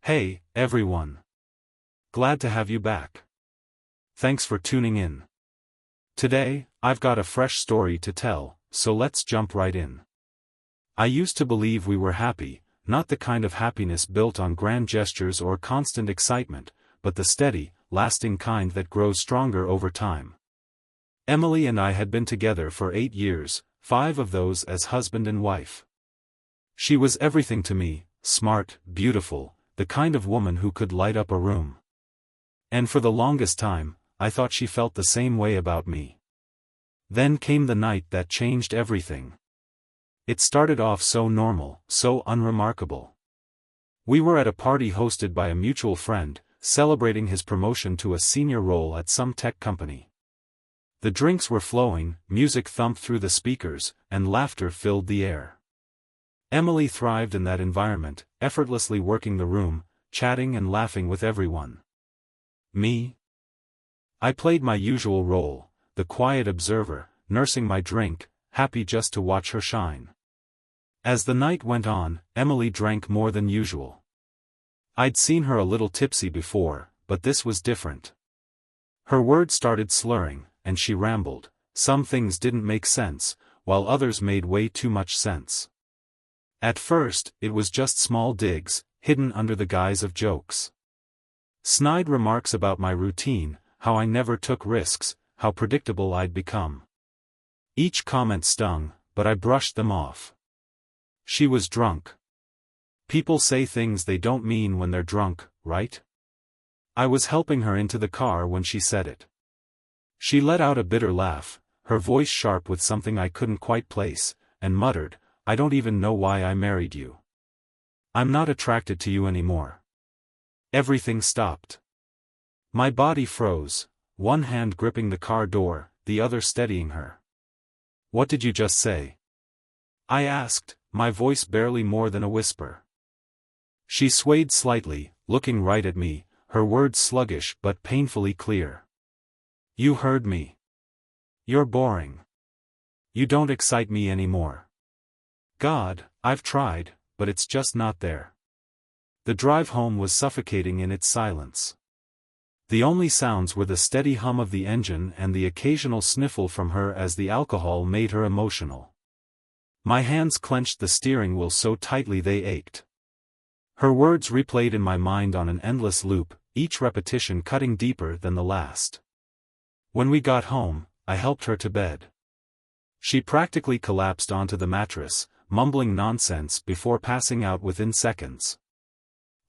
Hey, everyone. Glad to have you back. Thanks for tuning in. Today, I've got a fresh story to tell, so let's jump right in. I used to believe we were happy, not the kind of happiness built on grand gestures or constant excitement, but the steady, lasting kind that grows stronger over time. Emily and I had been together for 8 years, 5 of those as husband and wife. She was everything to me, smart, beautiful, the kind of woman who could light up a room. And for the longest time, I thought she felt the same way about me. Then came the night that changed everything. It started off so normal, so unremarkable. We were at a party hosted by a mutual friend, celebrating his promotion to a senior role at some tech company. The drinks were flowing, music thumped through the speakers, and laughter filled the air. Emily thrived in that environment, effortlessly working the room, chatting and laughing with everyone. Me? I played my usual role, the quiet observer, nursing my drink, happy just to watch her shine. As the night went on, Emily drank more than usual. I'd seen her a little tipsy before, but this was different. Her words started slurring, and she rambled. Some things didn't make sense, while others made way too much sense. At first, it was just small digs, hidden under the guise of jokes. Snide remarks about my routine, how I never took risks, how predictable I'd become. Each comment stung, but I brushed them off. She was drunk. People say things they don't mean when they're drunk, right? I was helping her into the car when she said it. She let out a bitter laugh, her voice sharp with something I couldn't quite place, and muttered, "I don't even know why I married you. I'm not attracted to you anymore." Everything stopped. My body froze, one hand gripping the car door, the other steadying her. "What did you just say?" I asked, my voice barely more than a whisper. She swayed slightly, looking right at me, her words sluggish but painfully clear. "You heard me. You're boring. You don't excite me anymore. God, I've tried, but it's just not there." The drive home was suffocating in its silence. The only sounds were the steady hum of the engine and the occasional sniffle from her as the alcohol made her emotional. My hands clenched the steering wheel so tightly they ached. Her words replayed in my mind on an endless loop, each repetition cutting deeper than the last. When we got home, I helped her to bed. She practically collapsed onto the mattress, mumbling nonsense before passing out within seconds.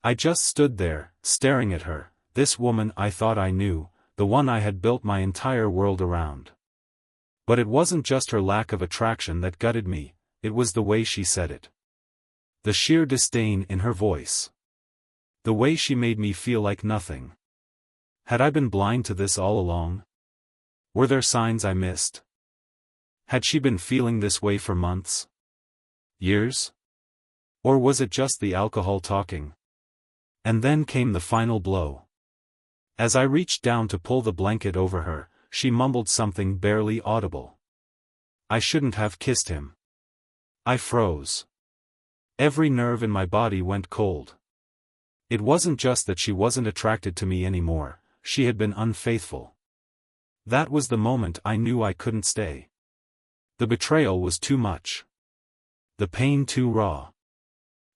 I just stood there, staring at her, this woman I thought I knew, the one I had built my entire world around. But it wasn't just her lack of attraction that gutted me, it was the way she said it. The sheer disdain in her voice. The way she made me feel like nothing. Had I been blind to this all along? Were there signs I missed? Had she been feeling this way for months? Years? Or was it just the alcohol talking? And then came the final blow. As I reached down to pull the blanket over her, she mumbled something barely audible. I shouldn't have kissed him. I froze. Every nerve in my body went cold. It wasn't just that she wasn't attracted to me anymore, she had been unfaithful. That was the moment I knew I couldn't stay. The betrayal was too much. The pain too raw.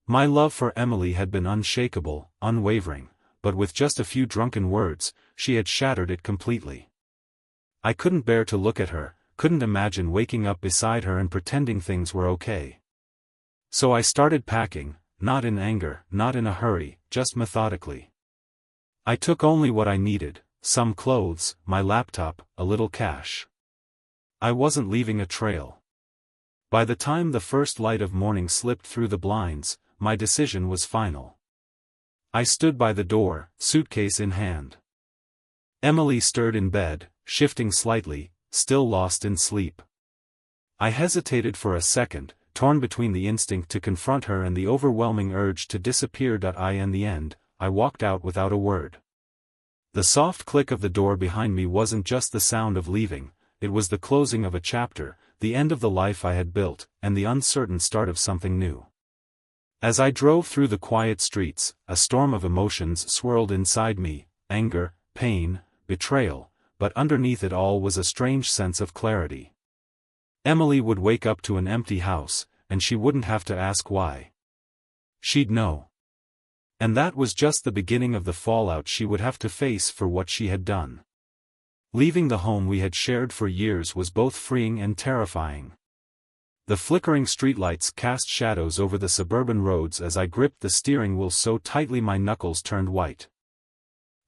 My love for Emily had been unshakable, unwavering, but with just a few drunken words, she had shattered it completely. I couldn't bear to look at her, couldn't imagine waking up beside her and pretending things were okay. So I started packing, not in anger, not in a hurry, just methodically. I took only what I needed, some clothes, my laptop, a little cash. I wasn't leaving a trail. By the time the first light of morning slipped through the blinds, my decision was final. I stood by the door, suitcase in hand. Emily stirred in bed, shifting slightly, still lost in sleep. I hesitated for a second, torn between the instinct to confront her and the overwhelming urge to disappear. In the end, I walked out without a word. The soft click of the door behind me wasn't just the sound of leaving, it was the closing of a chapter, the end of the life I had built, and the uncertain start of something new. As I drove through the quiet streets, a storm of emotions swirled inside me: anger, pain, betrayal, but underneath it all was a strange sense of clarity. Emily would wake up to an empty house, and she wouldn't have to ask why. She'd know. And that was just the beginning of the fallout she would have to face for what she had done. Leaving the home we had shared for years was both freeing and terrifying. The flickering streetlights cast shadows over the suburban roads as I gripped the steering wheel so tightly my knuckles turned white.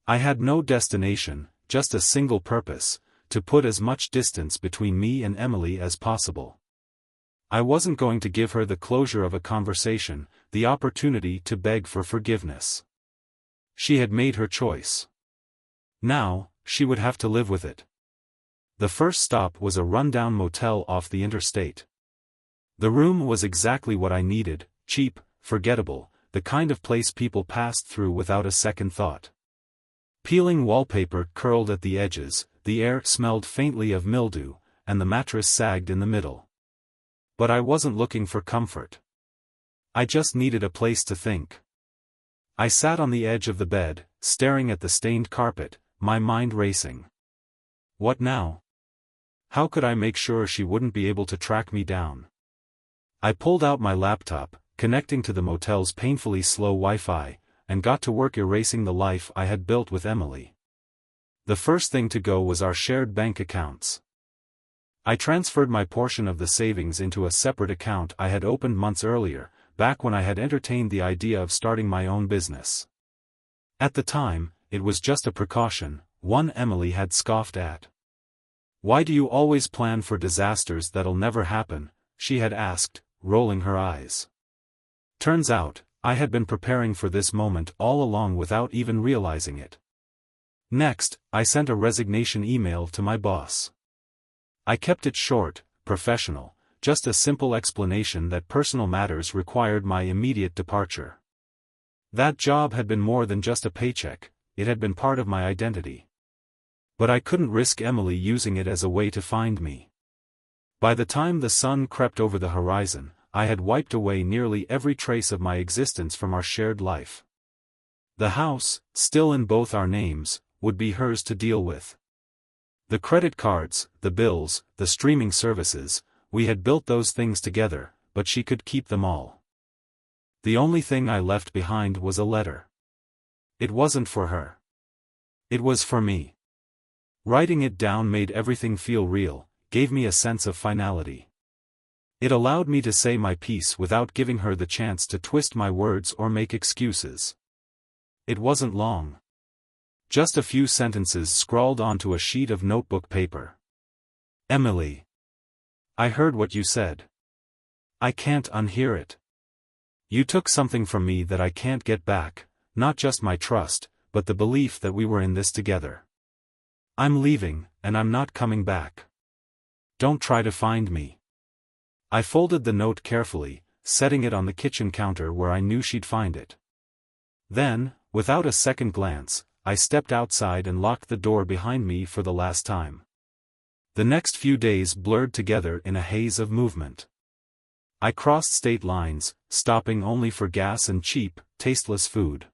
I had no destination, just a single purpose: to put as much distance between me and Emily as possible. I wasn't going to give her the closure of a conversation, the opportunity to beg for forgiveness. She had made her choice. Now, she would have to live with it. The first stop was a rundown motel off the interstate. The room was exactly what I needed: cheap, forgettable, the kind of place people passed through without a second thought. Peeling wallpaper curled at the edges, the air smelled faintly of mildew, and the mattress sagged in the middle. But I wasn't looking for comfort. I just needed a place to think. I sat on the edge of the bed, staring at the stained carpet, my mind racing. What now? How could I make sure she wouldn't be able to track me down? I pulled out my laptop, connecting to the motel's painfully slow Wi-Fi, and got to work erasing the life I had built with Emily. The first thing to go was our shared bank accounts. I transferred my portion of the savings into a separate account I had opened months earlier, back when I had entertained the idea of starting my own business. At the time, it was just a precaution, one Emily had scoffed at. "Why do you always plan for disasters that'll never happen?" she had asked, rolling her eyes. Turns out, I had been preparing for this moment all along without even realizing it. Next, I sent a resignation email to my boss. I kept it short, professional, just a simple explanation that personal matters required my immediate departure. That job had been more than just a paycheck, it had been part of my identity. But I couldn't risk Emily using it as a way to find me. By the time the sun crept over the horizon, I had wiped away nearly every trace of my existence from our shared life. The house, still in both our names, would be hers to deal with. The credit cards, the bills, the streaming services, we had built those things together, but she could keep them all. The only thing I left behind was a letter. It wasn't for her. It was for me. Writing it down made everything feel real, gave me a sense of finality. It allowed me to say my piece without giving her the chance to twist my words or make excuses. It wasn't long. Just a few sentences scrawled onto a sheet of notebook paper. "Emily. I heard what you said. I can't unhear it. You took something from me that I can't get back, not just my trust, but the belief that we were in this together. I'm leaving, and I'm not coming back. Don't try to find me." I folded the note carefully, setting it on the kitchen counter where I knew she'd find it. Then, without a second glance, I stepped outside and locked the door behind me for the last time. The next few days blurred together in a haze of movement. I crossed state lines, stopping only for gas and cheap, tasteless food.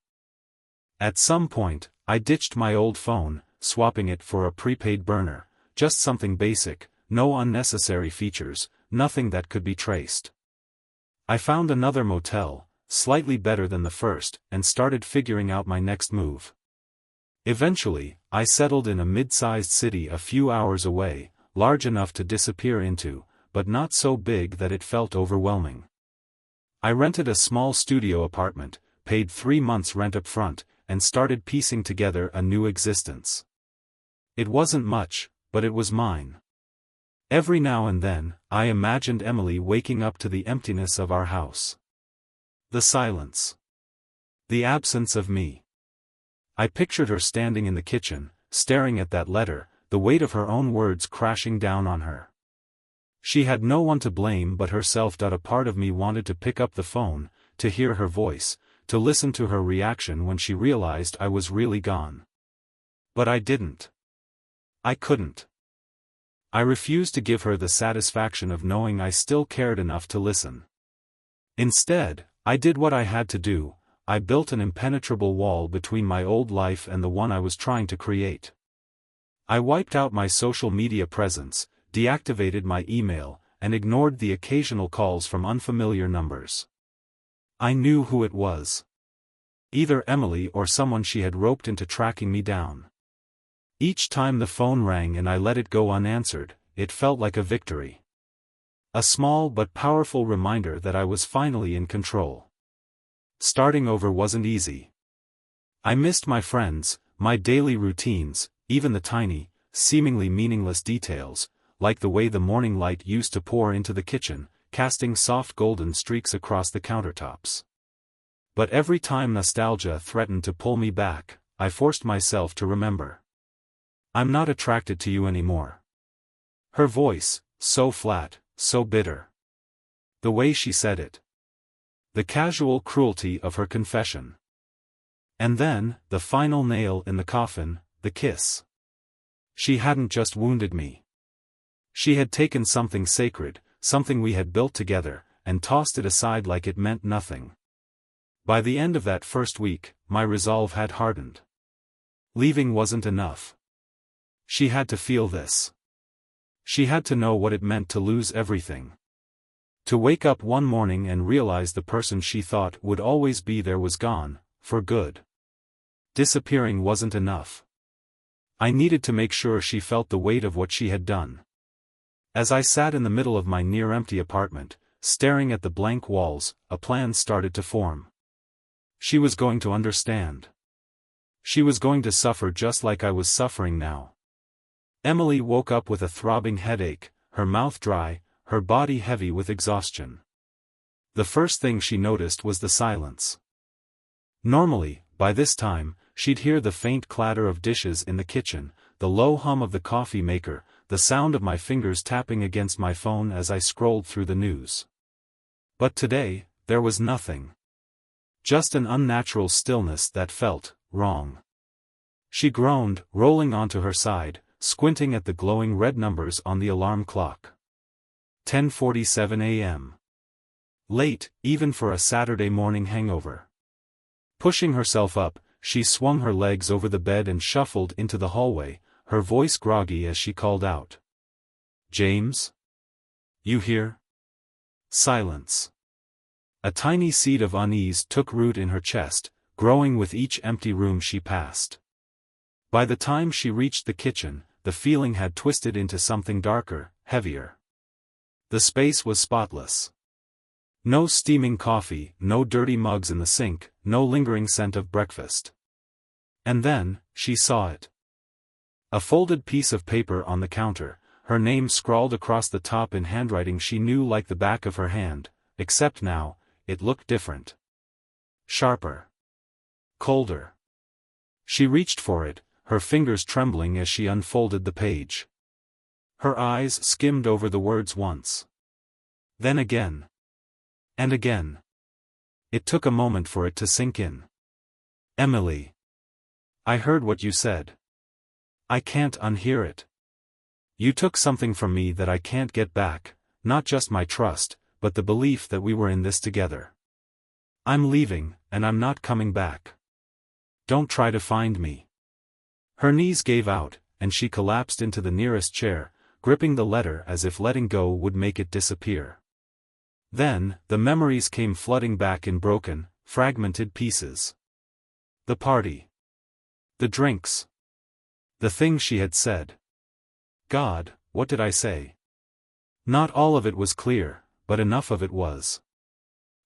At some point, I ditched my old phone, swapping it for a prepaid burner, just something basic, no unnecessary features, nothing that could be traced. I found another motel, slightly better than the first, and started figuring out my next move. Eventually, I settled in a mid-sized city a few hours away, large enough to disappear into, but not so big that it felt overwhelming. I rented a small studio apartment, paid 3 months' rent up front, and started piecing together a new existence. It wasn't much, but it was mine. Every now and then, I imagined Emily waking up to the emptiness of our house. The silence. The absence of me. I pictured her standing in the kitchen, staring at that letter, the weight of her own words crashing down on her. She had no one to blame but herself. A part of me wanted to pick up the phone, to hear her voice, to listen to her reaction when she realized I was really gone. But I didn't. I couldn't. I refused to give her the satisfaction of knowing I still cared enough to listen. Instead, I did what I had to do. I built an impenetrable wall between my old life and the one I was trying to create. I wiped out my social media presence, deactivated my email, and ignored the occasional calls from unfamiliar numbers. I knew who it was. Either Emily or someone she had roped into tracking me down. Each time the phone rang and I let it go unanswered, it felt like a victory. A small but powerful reminder that I was finally in control. Starting over wasn't easy. I missed my friends, my daily routines, even the tiny, seemingly meaningless details, like the way the morning light used to pour into the kitchen, casting soft golden streaks across the countertops. But every time nostalgia threatened to pull me back, I forced myself to remember. I'm not attracted to you anymore. Her voice, so flat, so bitter. The way she said it. The casual cruelty of her confession. And then, the final nail in the coffin, the kiss. She hadn't just wounded me. She had taken something sacred, something we had built together, and tossed it aside like it meant nothing. By the end of that first week, my resolve had hardened. Leaving wasn't enough. She had to feel this. She had to know what it meant to lose everything. To wake up one morning and realize the person she thought would always be there was gone, for good. Disappearing wasn't enough. I needed to make sure she felt the weight of what she had done. As I sat in the middle of my near-empty apartment, staring at the blank walls, a plan started to form. She was going to understand. She was going to suffer just like I was suffering now. Emily woke up with a throbbing headache, her mouth dry, her body heavy with exhaustion. The first thing she noticed was the silence. Normally, by this time, she'd hear the faint clatter of dishes in the kitchen, the low hum of the coffee maker, the sound of my fingers tapping against my phone as I scrolled through the news. But today, there was nothing. Just an unnatural stillness that felt wrong. She groaned, rolling onto her side, squinting at the glowing red numbers on the alarm clock. 10:47 a.m. Late, even for a Saturday morning hangover. Pushing herself up, she swung her legs over the bed and shuffled into the hallway, her voice groggy as she called out. "James? You here?" Silence. A tiny seed of unease took root in her chest, growing with each empty room she passed. By the time she reached the kitchen, the feeling had twisted into something darker, heavier. The space was spotless. No steaming coffee, no dirty mugs in the sink, no lingering scent of breakfast. And then, she saw it. A folded piece of paper on the counter, her name scrawled across the top in handwriting she knew like the back of her hand, except now, it looked different. Sharper. Colder. She reached for it, her fingers trembling as she unfolded the page. Her eyes skimmed over the words once. Then again. And again. It took a moment for it to sink in. Emily. I heard what you said. I can't unhear it. You took something from me that I can't get back, not just my trust, but the belief that we were in this together. I'm leaving, and I'm not coming back. Don't try to find me. Her knees gave out, and she collapsed into the nearest chair, gripping the letter as if letting go would make it disappear. Then, the memories came flooding back in broken, fragmented pieces. The party. The drinks. The things she had said. God, what did I say? Not all of it was clear, but enough of it was.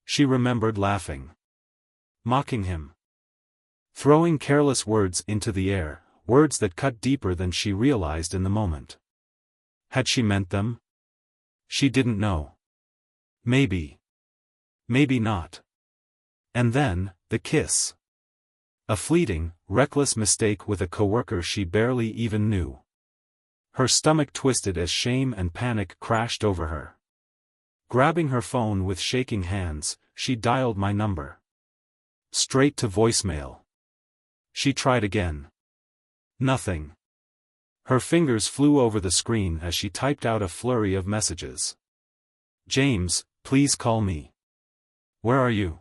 She remembered laughing. Mocking him. Throwing careless words into the air, words that cut deeper than she realized in the moment. Had she meant them? She didn't know. Maybe. Maybe not. And then, the kiss. A fleeting, reckless mistake with a coworker she barely even knew. Her stomach twisted as shame and panic crashed over her. Grabbing her phone with shaking hands, she dialed my number. Straight to voicemail. She tried again. Nothing. Her fingers flew over the screen as she typed out a flurry of messages. James, please call me. Where are you?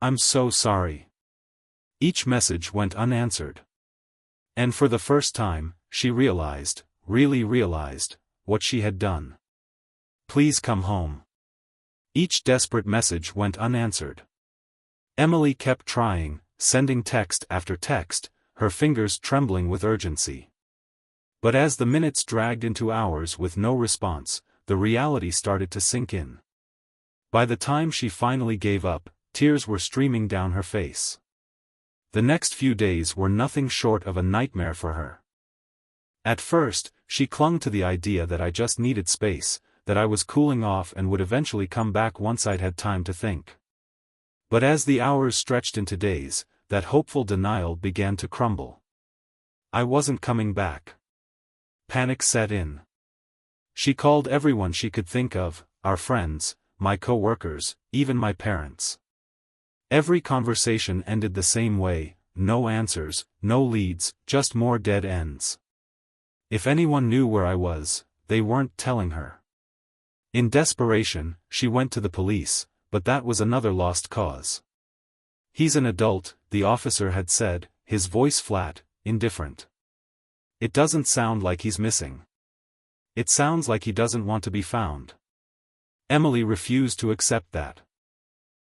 I'm so sorry. Each message went unanswered. And for the first time, she realized, really realized, what she had done. Please come home. Each desperate message went unanswered. Emily kept trying, sending text after text, her fingers trembling with urgency. But as the minutes dragged into hours with no response, the reality started to sink in. By the time she finally gave up, tears were streaming down her face. The next few days were nothing short of a nightmare for her. At first, she clung to the idea that I just needed space, that I was cooling off and would eventually come back once I'd had time to think. But as the hours stretched into days, that hopeful denial began to crumble. I wasn't coming back. Panic set in. She called everyone she could think of, our friends, my co-workers, even my parents. Every conversation ended the same way, no answers, no leads, just more dead ends. If anyone knew where I was, they weren't telling her. In desperation, she went to the police, but that was another lost cause. He's an adult, the officer had said, his voice flat, indifferent. It doesn't sound like he's missing. It sounds like he doesn't want to be found. Emily refused to accept that.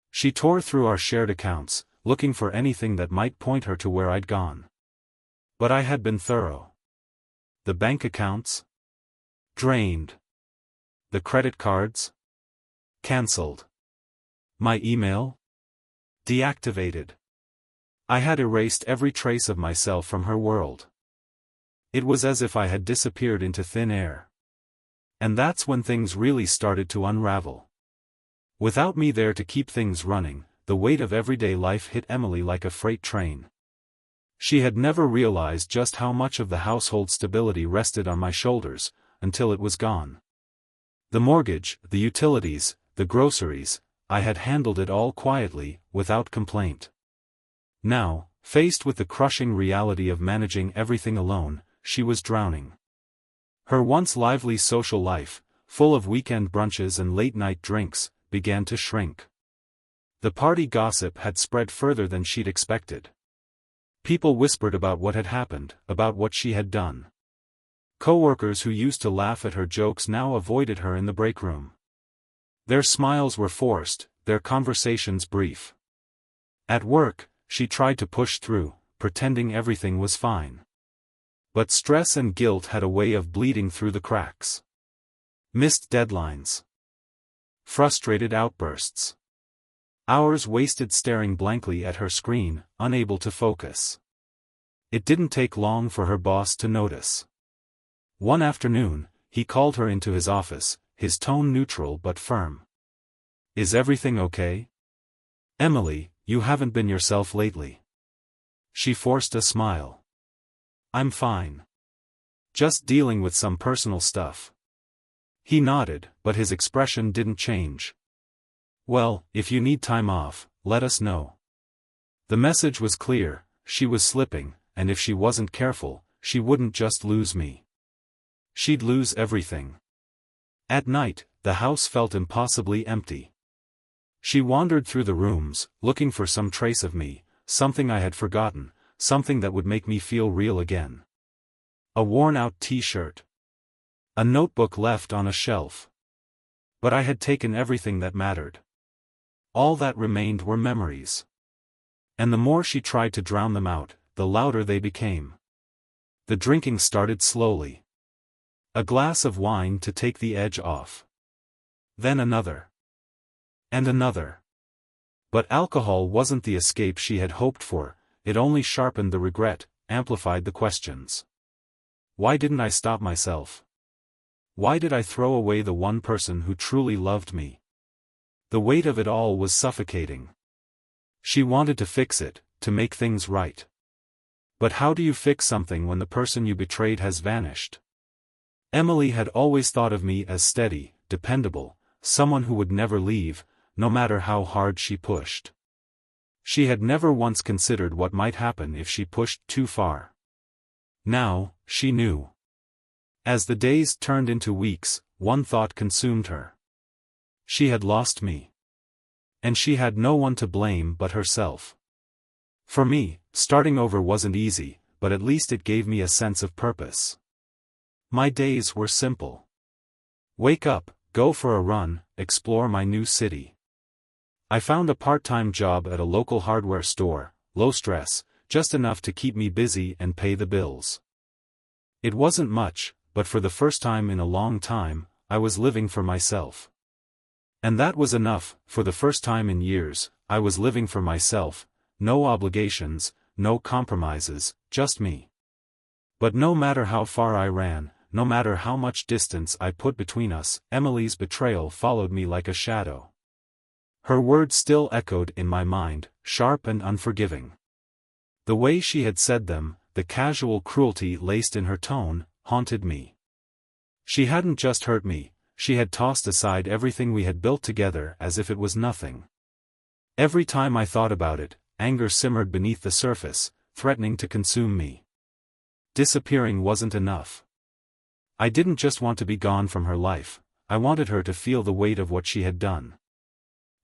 She tore through our shared accounts, looking for anything that might point her to where I'd gone. But I had been thorough. The bank accounts? Drained. The credit cards? Cancelled. My email? Deactivated. I had erased every trace of myself from her world. It was as if I had disappeared into thin air. And that's when things really started to unravel. Without me there to keep things running, the weight of everyday life hit Emily like a freight train. She had never realized just how much of the household stability rested on my shoulders, until it was gone. The mortgage, the utilities, the groceries, I had handled it all quietly, without complaint. Now, faced with the crushing reality of managing everything alone, she was drowning. Her once lively social life, full of weekend brunches and late-night drinks, began to shrink. The party gossip had spread further than she'd expected. People whispered about what had happened, about what she had done. Co-workers who used to laugh at her jokes now avoided her in the break room. Their smiles were forced, their conversations brief. At work, she tried to push through, pretending everything was fine. But stress and guilt had a way of bleeding through the cracks. Missed deadlines. Frustrated outbursts. Hours wasted staring blankly at her screen, unable to focus. It didn't take long for her boss to notice. One afternoon, he called her into his office, his tone neutral but firm. Is everything okay? Emily, you haven't been yourself lately. She forced a smile. I'm fine. Just dealing with some personal stuff. He nodded, but his expression didn't change. Well, if you need time off, let us know. The message was clear, she was slipping, and if she wasn't careful, she wouldn't just lose me. She'd lose everything. At night, the house felt impossibly empty. She wandered through the rooms, looking for some trace of me, something I had forgotten, something that would make me feel real again. A worn-out t-shirt. A notebook left on a shelf. But I had taken everything that mattered. All that remained were memories. And the more she tried to drown them out, the louder they became. The drinking started slowly. A glass of wine to take the edge off. Then another. And another. But alcohol wasn't the escape she had hoped for, it only sharpened the regret, amplified the questions. Why didn't I stop myself? Why did I throw away the one person who truly loved me? The weight of it all was suffocating. She wanted to fix it, to make things right. But how do you fix something when the person you betrayed has vanished? Emily had always thought of me as steady, dependable, someone who would never leave, no matter how hard she pushed. She had never once considered what might happen if she pushed too far. Now, she knew. As the days turned into weeks, one thought consumed her. She had lost me. And she had no one to blame but herself. For me, starting over wasn't easy, but at least it gave me a sense of purpose. My days were simple. Wake up, go for a run, explore my new city. I found a part-time job at a local hardware store, low stress, just enough to keep me busy and pay the bills. It wasn't much, but for the first time in a long time, I was living for myself. And that was enough. For the first time in years, I was living for myself, no obligations, no compromises, just me. But no matter how far I ran, no matter how much distance I put between us, Emily's betrayal followed me like a shadow. Her words still echoed in my mind, sharp and unforgiving. The way she had said them, the casual cruelty laced in her tone, haunted me. She hadn't just hurt me, she had tossed aside everything we had built together as if it was nothing. Every time I thought about it, anger simmered beneath the surface, threatening to consume me. Disappearing wasn't enough. I didn't just want to be gone from her life, I wanted her to feel the weight of what she had done.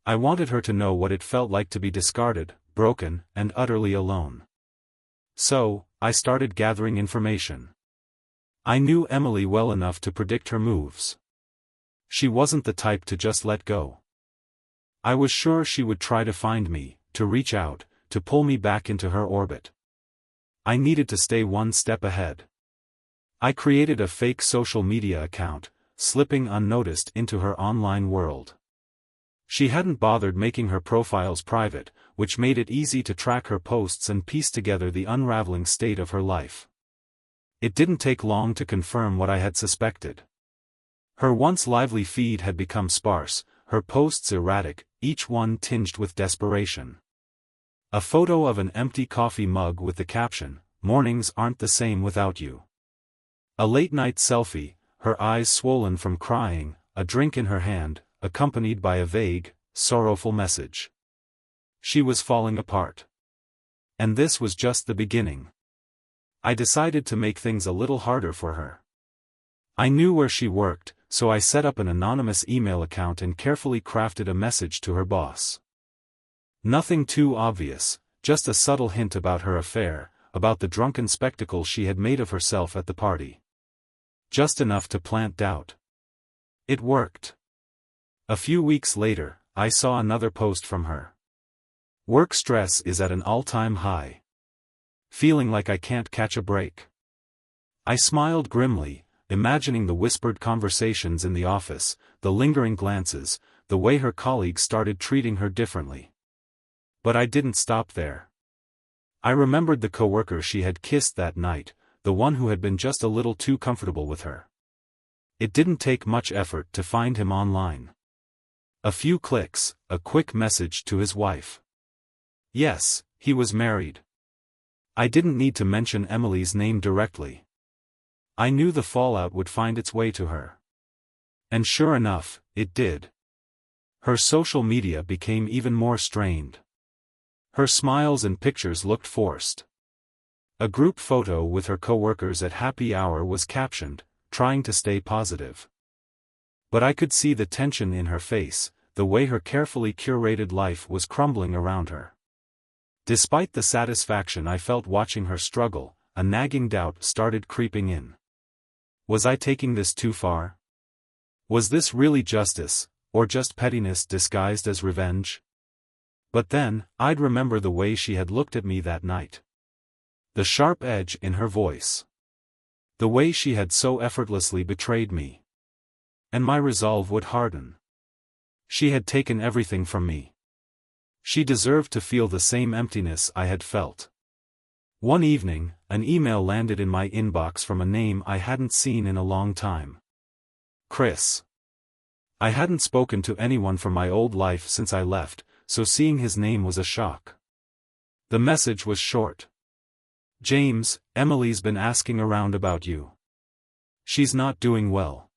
I wanted her to know what it felt like to be discarded, broken, and utterly alone. So, I started gathering information. I knew Emily well enough to predict her moves. She wasn't the type to just let go. I was sure she would try to find me, to reach out, to pull me back into her orbit. I needed to stay one step ahead. I created a fake social media account, slipping unnoticed into her online world. She hadn't bothered making her profiles private, which made it easy to track her posts and piece together the unraveling state of her life. It didn't take long to confirm what I had suspected. Her once lively feed had become sparse, her posts erratic, each one tinged with desperation. A photo of an empty coffee mug with the caption, "Mornings aren't the same without you." A late-night selfie, her eyes swollen from crying, a drink in her hand, accompanied by a vague, sorrowful message. She was falling apart. And this was just the beginning. I decided to make things a little harder for her. I knew where she worked, so I set up an anonymous email account and carefully crafted a message to her boss. Nothing too obvious, just a subtle hint about her affair, about the drunken spectacle she had made of herself at the party. Just enough to plant doubt. It worked. A few weeks later, I saw another post from her. "Work stress is at an all-time high. Feeling like I can't catch a break." I smiled grimly, imagining the whispered conversations in the office, the lingering glances, the way her colleagues started treating her differently. But I didn't stop there. I remembered the coworker she had kissed that night, the one who had been just a little too comfortable with her. It didn't take much effort to find him online. A few clicks, a quick message to his wife. Yes, he was married. I didn't need to mention Emily's name directly. I knew the fallout would find its way to her. And sure enough, it did. Her social media became even more strained. Her smiles and pictures looked forced. A group photo with her coworkers at happy hour was captioned, "Trying to stay positive." But I could see the tension in her face, the way her carefully curated life was crumbling around her. Despite the satisfaction I felt watching her struggle, a nagging doubt started creeping in. Was I taking this too far? Was this really justice, or just pettiness disguised as revenge? But then, I'd remember the way she had looked at me that night. The sharp edge in her voice. The way she had so effortlessly betrayed me. And my resolve would harden. She had taken everything from me. She deserved to feel the same emptiness I had felt. One evening, an email landed in my inbox from a name I hadn't seen in a long time. Chris. I hadn't spoken to anyone from my old life since I left, so seeing his name was a shock. The message was short. "James, Emily's been asking around about you. She's not doing well.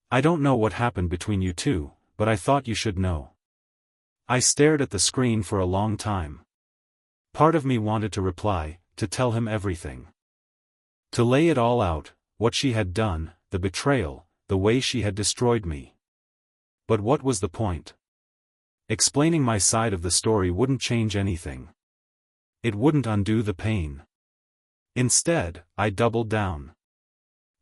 I don't know what happened between you two, but I thought you should know." I stared at the screen for a long time. Part of me wanted to reply, to tell him everything. To lay it all out, what she had done, the betrayal, the way she had destroyed me. But what was the point? Explaining my side of the story wouldn't change anything. It wouldn't undo the pain. Instead, I doubled down.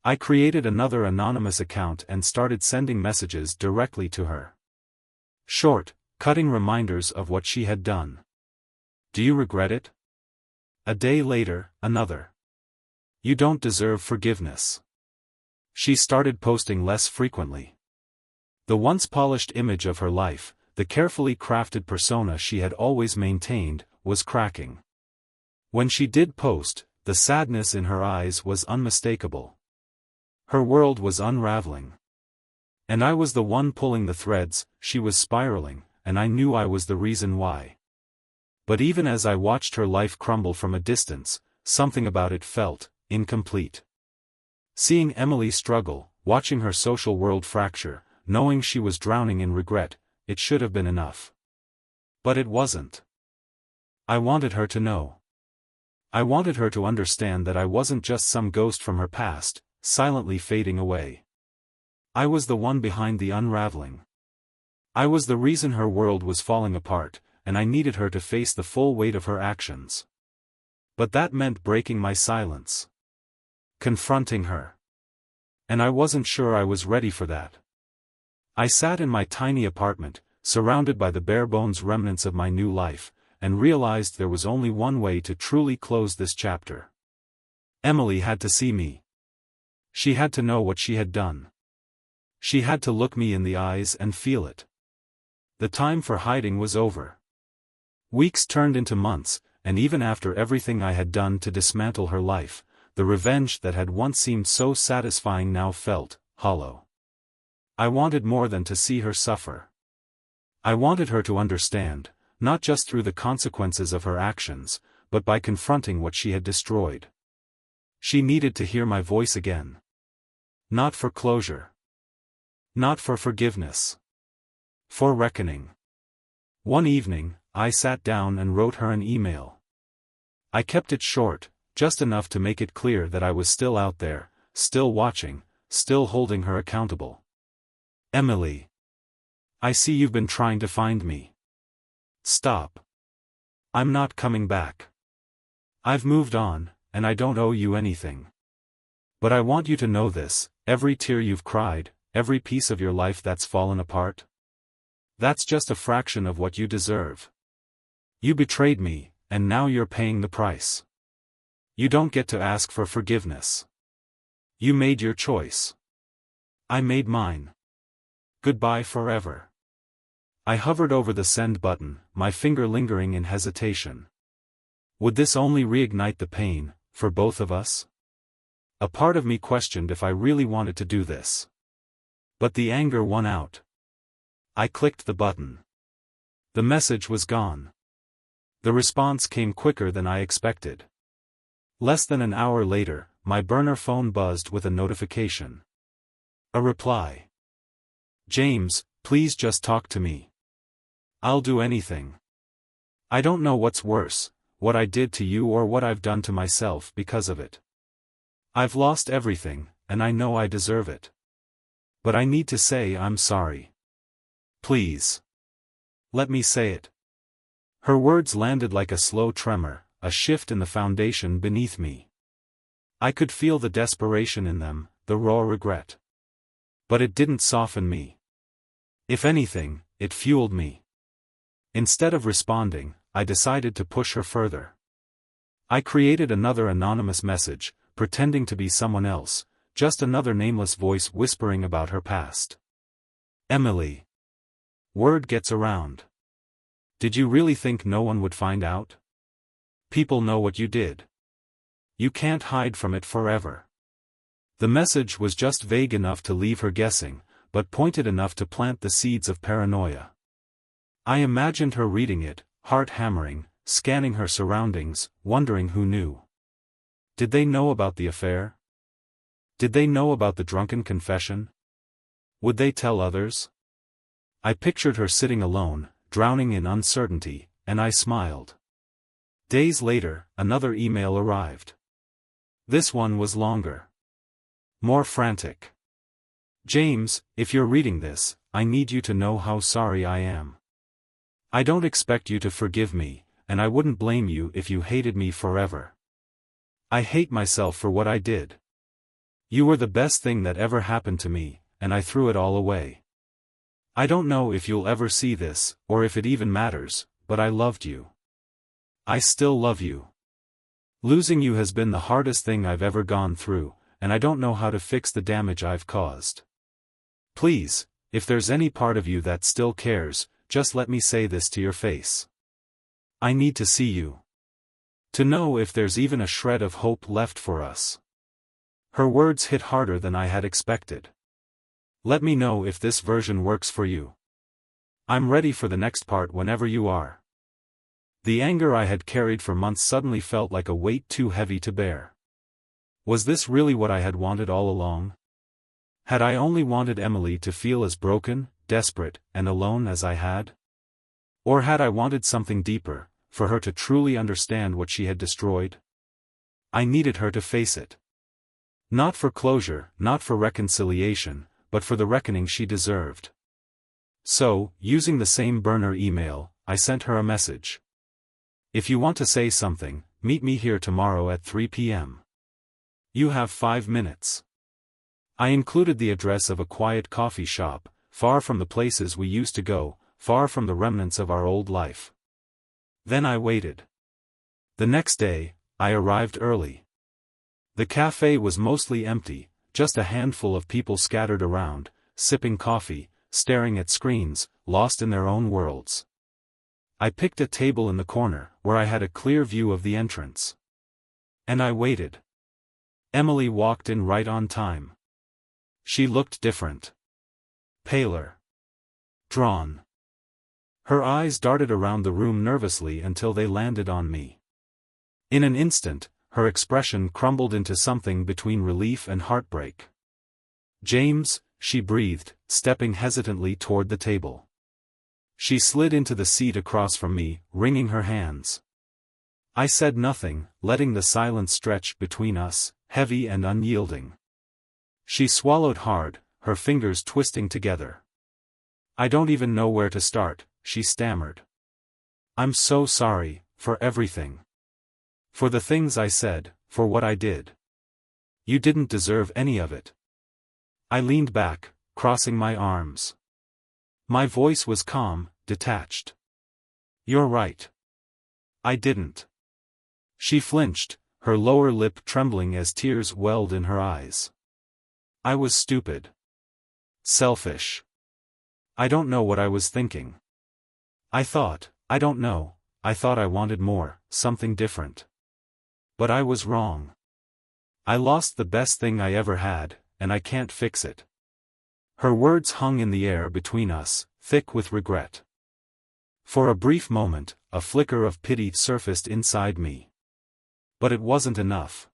I created another anonymous account and started sending messages directly to her. Short, cutting reminders of what she had done. Do you regret it? A day later, another. You don't deserve forgiveness. She started posting less frequently. The once polished image of her life, the carefully crafted persona she had always maintained, was cracking. When she did post, the sadness in her eyes was unmistakable. Her world was unraveling. And I was the one pulling the threads. She was spiraling, and I knew I was the reason why. But even as I watched her life crumble from a distance, something about it felt incomplete. Seeing Emily struggle, watching her social world fracture, knowing she was drowning in regret, it should have been enough. But it wasn't. I wanted her to know. I wanted her to understand that I wasn't just some ghost from her past, silently fading away. I was the one behind the unraveling. I was the reason her world was falling apart, and I needed her to face the full weight of her actions. But that meant breaking my silence. Confronting her. And I wasn't sure I was ready for that. I sat in my tiny apartment, surrounded by the bare-bones remnants of my new life, and realized there was only one way to truly close this chapter. Emily had to see me. She had to know what she had done. She had to look me in the eyes and feel it. The time for hiding was over. Weeks turned into months, and even after everything I had done to dismantle her life, the revenge that had once seemed so satisfying now felt hollow. I wanted more than to see her suffer. I wanted her to understand, not just through the consequences of her actions, but by confronting what she had destroyed. She needed to hear my voice again. Not for closure. Not for forgiveness. For reckoning. One evening, I sat down and wrote her an email. I kept it short, just enough to make it clear that I was still out there, still watching, still holding her accountable. Emily. I see you've been trying to find me. Stop. I'm not coming back. I've moved on, and I don't owe you anything. But I want you to know this, every tear you've cried, every piece of your life that's fallen apart. That's just a fraction of what you deserve. You betrayed me, and now you're paying the price. You don't get to ask for forgiveness. You made your choice. I made mine. Goodbye forever. I hovered over the send button, my finger lingering in hesitation. Would this only reignite the pain, for both of us? A part of me questioned if I really wanted to do this. But the anger won out. I clicked the button. The message was gone. The response came quicker than I expected. Less than an hour later, my burner phone buzzed with a notification. A reply. James, please just talk to me. I'll do anything. I don't know what's worse, what I did to you or what I've done to myself because of it. I've lost everything, and I know I deserve it. But I need to say I'm sorry. Please. Let me say it. Her words landed like a slow tremor, a shift in the foundation beneath me. I could feel the desperation in them, the raw regret. But it didn't soften me. If anything, it fueled me. Instead of responding, I decided to push her further. I created another anonymous message, pretending to be someone else, just another nameless voice whispering about her past. Emily. Word gets around. Did you really think no one would find out? People know what you did. You can't hide from it forever. The message was just vague enough to leave her guessing, but pointed enough to plant the seeds of paranoia. I imagined her reading it, heart hammering, scanning her surroundings, wondering who knew. Did they know about the affair? Did they know about the drunken confession? Would they tell others? I pictured her sitting alone, drowning in uncertainty, and I smiled. Days later, another email arrived. This one was longer. More frantic. James, if you're reading this, I need you to know how sorry I am. I don't expect you to forgive me, and I wouldn't blame you if you hated me forever. I hate myself for what I did. You were the best thing that ever happened to me, and I threw it all away. I don't know if you'll ever see this, or if it even matters, but I loved you. I still love you. Losing you has been the hardest thing I've ever gone through, and I don't know how to fix the damage I've caused. Please, if there's any part of you that still cares, just let me say this to your face. I need to see you. To know if there's even a shred of hope left for us. Her words hit harder than I had expected. Let me know if this version works for you. I'm ready for the next part whenever you are. The anger I had carried for months suddenly felt like a weight too heavy to bear. Was this really what I had wanted all along? Had I only wanted Emily to feel as broken, desperate, and alone as I had? Or had I wanted something deeper, for her to truly understand what she had destroyed? I needed her to face it. Not for closure, not for reconciliation, but for the reckoning she deserved. So, using the same burner email, I sent her a message. If you want to say something, meet me here tomorrow at 3 p.m. You have 5 minutes. I included the address of a quiet coffee shop, far from the places we used to go, far from the remnants of our old life. Then I waited. The next day, I arrived early. The cafe was mostly empty, just a handful of people scattered around, sipping coffee, staring at screens, lost in their own worlds. I picked a table in the corner, where I had a clear view of the entrance. And I waited. Emily walked in right on time. She looked different. Paler. Drawn. Her eyes darted around the room nervously until they landed on me. In an instant, her expression crumbled into something between relief and heartbreak. "James," she breathed, stepping hesitantly toward the table. She slid into the seat across from me, wringing her hands. I said nothing, letting the silence stretch between us, heavy and unyielding. She swallowed hard, her fingers twisting together. "I don't even know where to start," she stammered. "I'm so sorry, for everything. For the things I said, for what I did. You didn't deserve any of it." I leaned back, crossing my arms. My voice was calm, detached. "You're right. I didn't." She flinched, her lower lip trembling as tears welled in her eyes. "I was stupid. Selfish. I don't know what I was thinking. I thought I wanted more, something different. But I was wrong. I lost the best thing I ever had, and I can't fix it." Her words hung in the air between us, thick with regret. For a brief moment, a flicker of pity surfaced inside me. But it wasn't enough.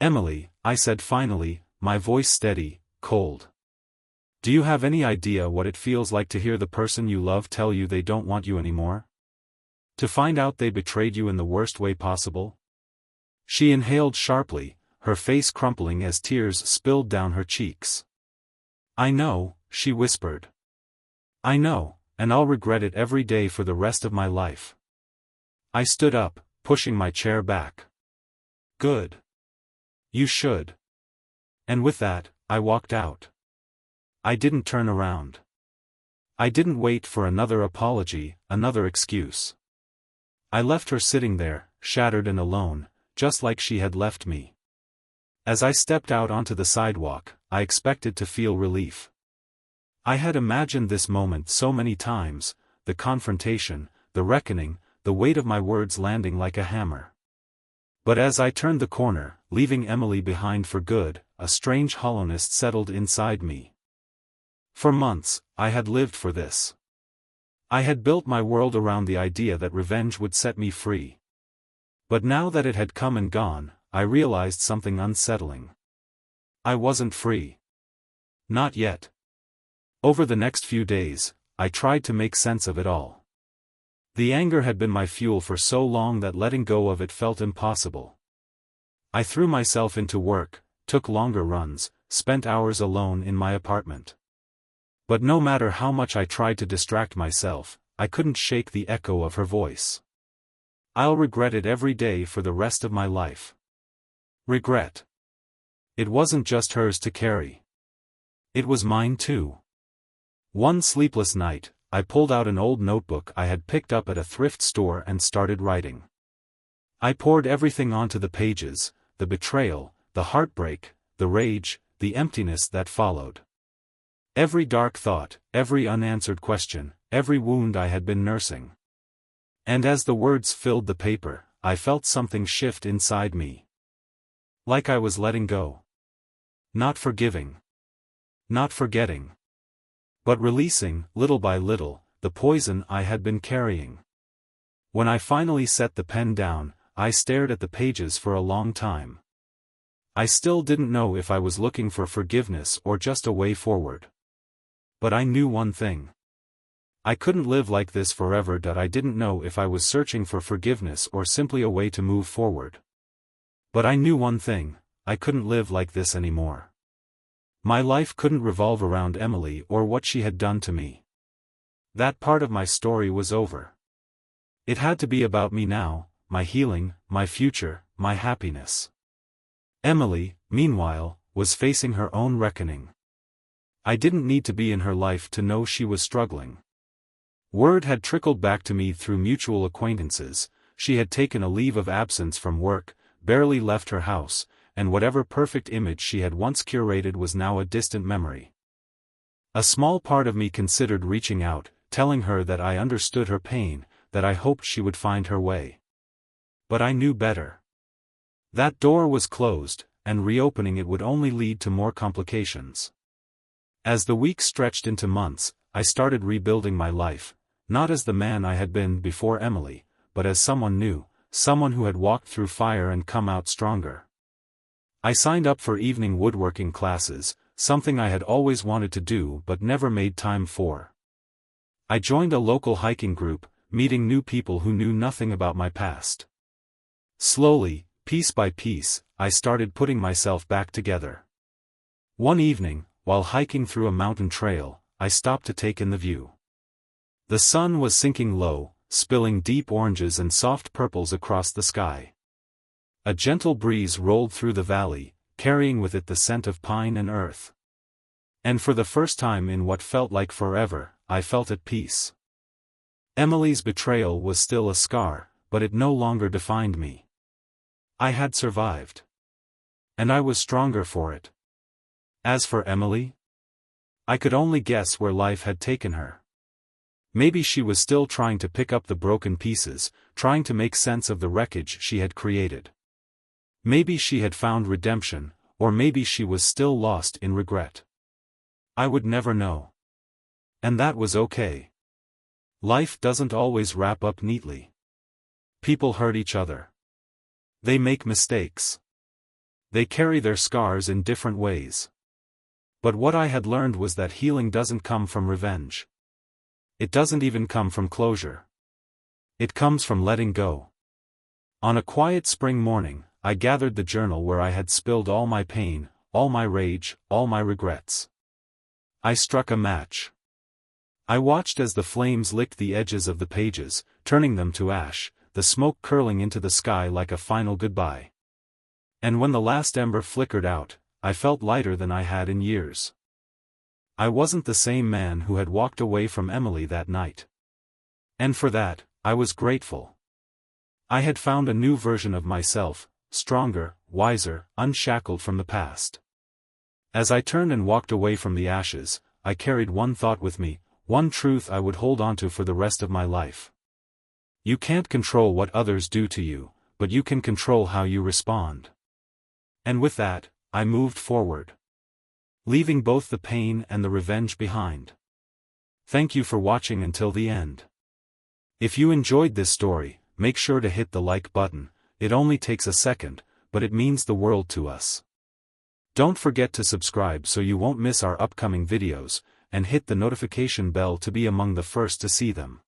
"Emily," I said finally, my voice steady, cold. "Do you have any idea what it feels like to hear the person you love tell you they don't want you anymore? To find out they betrayed you in the worst way possible?" She inhaled sharply, her face crumpling as tears spilled down her cheeks. "I know," she whispered. "I know, and I'll regret it every day for the rest of my life." I stood up, pushing my chair back. "Good. You should." And with that, I walked out. I didn't turn around. I didn't wait for another apology, another excuse. I left her sitting there, shattered and alone, just like she had left me. As I stepped out onto the sidewalk, I expected to feel relief. I had imagined this moment so many times, the confrontation, the reckoning, the weight of my words landing like a hammer. But as I turned the corner, leaving Emily behind for good, a strange hollowness settled inside me. For months, I had lived for this. I had built my world around the idea that revenge would set me free. But now that it had come and gone, I realized something unsettling. I wasn't free. Not yet. Over the next few days, I tried to make sense of it all. The anger had been my fuel for so long that letting go of it felt impossible. I threw myself into work, took longer runs, spent hours alone in my apartment. But no matter how much I tried to distract myself, I couldn't shake the echo of her voice. I'll regret it every day for the rest of my life. Regret. It wasn't just hers to carry. It was mine too. One sleepless night, I pulled out an old notebook I had picked up at a thrift store and started writing. I poured everything onto the pages, the betrayal, the heartbreak, the rage, the emptiness that followed. Every dark thought, every unanswered question, every wound I had been nursing. And as the words filled the paper, I felt something shift inside me. Like I was letting go. Not forgiving. Not forgetting. But releasing, little by little, the poison I had been carrying. When I finally set the pen down, I stared at the pages for a long time. I still didn't know if I was looking for forgiveness or just a way forward. But I knew one thing. I couldn't live like this forever. I didn't know if I was searching for forgiveness or simply a way to move forward. But I knew one thing, I couldn't live like this anymore. My life couldn't revolve around Emily or what she had done to me. That part of my story was over. It had to be about me now, my healing, my future, my happiness. Emily, meanwhile, was facing her own reckoning. I didn't need to be in her life to know she was struggling. Word had trickled back to me through mutual acquaintances. She had taken a leave of absence from work, barely left her house, and whatever perfect image she had once curated was now a distant memory. A small part of me considered reaching out, telling her that I understood her pain, that I hoped she would find her way. But I knew better. That door was closed, and reopening it would only lead to more complications. As the weeks stretched into months, I started rebuilding my life, not as the man I had been before Emily, but as someone new, someone who had walked through fire and come out stronger. I signed up for evening woodworking classes, something I had always wanted to do but never made time for. I joined a local hiking group, meeting new people who knew nothing about my past. Slowly, piece by piece, I started putting myself back together. One evening, while hiking through a mountain trail, I stopped to take in the view. The sun was sinking low, spilling deep oranges and soft purples across the sky. A gentle breeze rolled through the valley, carrying with it the scent of pine and earth. And for the first time in what felt like forever, I felt at peace. Emily's betrayal was still a scar, but it no longer defined me. I had survived. And I was stronger for it. As for Emily, I could only guess where life had taken her. Maybe she was still trying to pick up the broken pieces, trying to make sense of the wreckage she had created. Maybe she had found redemption, or maybe she was still lost in regret. I would never know. And that was okay. Life doesn't always wrap up neatly. People hurt each other. They make mistakes. They carry their scars in different ways. But what I had learned was that healing doesn't come from revenge. It doesn't even come from closure. It comes from letting go. On a quiet spring morning, I gathered the journal where I had spilled all my pain, all my rage, all my regrets. I struck a match. I watched as the flames licked the edges of the pages, turning them to ash, the smoke curling into the sky like a final goodbye. And when the last ember flickered out, I felt lighter than I had in years. I wasn't the same man who had walked away from Emily that night. And for that, I was grateful. I had found a new version of myself, stronger, wiser, unshackled from the past. As I turned and walked away from the ashes, I carried one thought with me, one truth I would hold onto for the rest of my life. You can't control what others do to you, but you can control how you respond. And with that, I moved forward, leaving both the pain and the revenge behind. Thank you for watching until the end. If you enjoyed this story, make sure to hit the like button. It only takes a second, but it means the world to us. Don't forget to subscribe so you won't miss our upcoming videos, and hit the notification bell to be among the first to see them.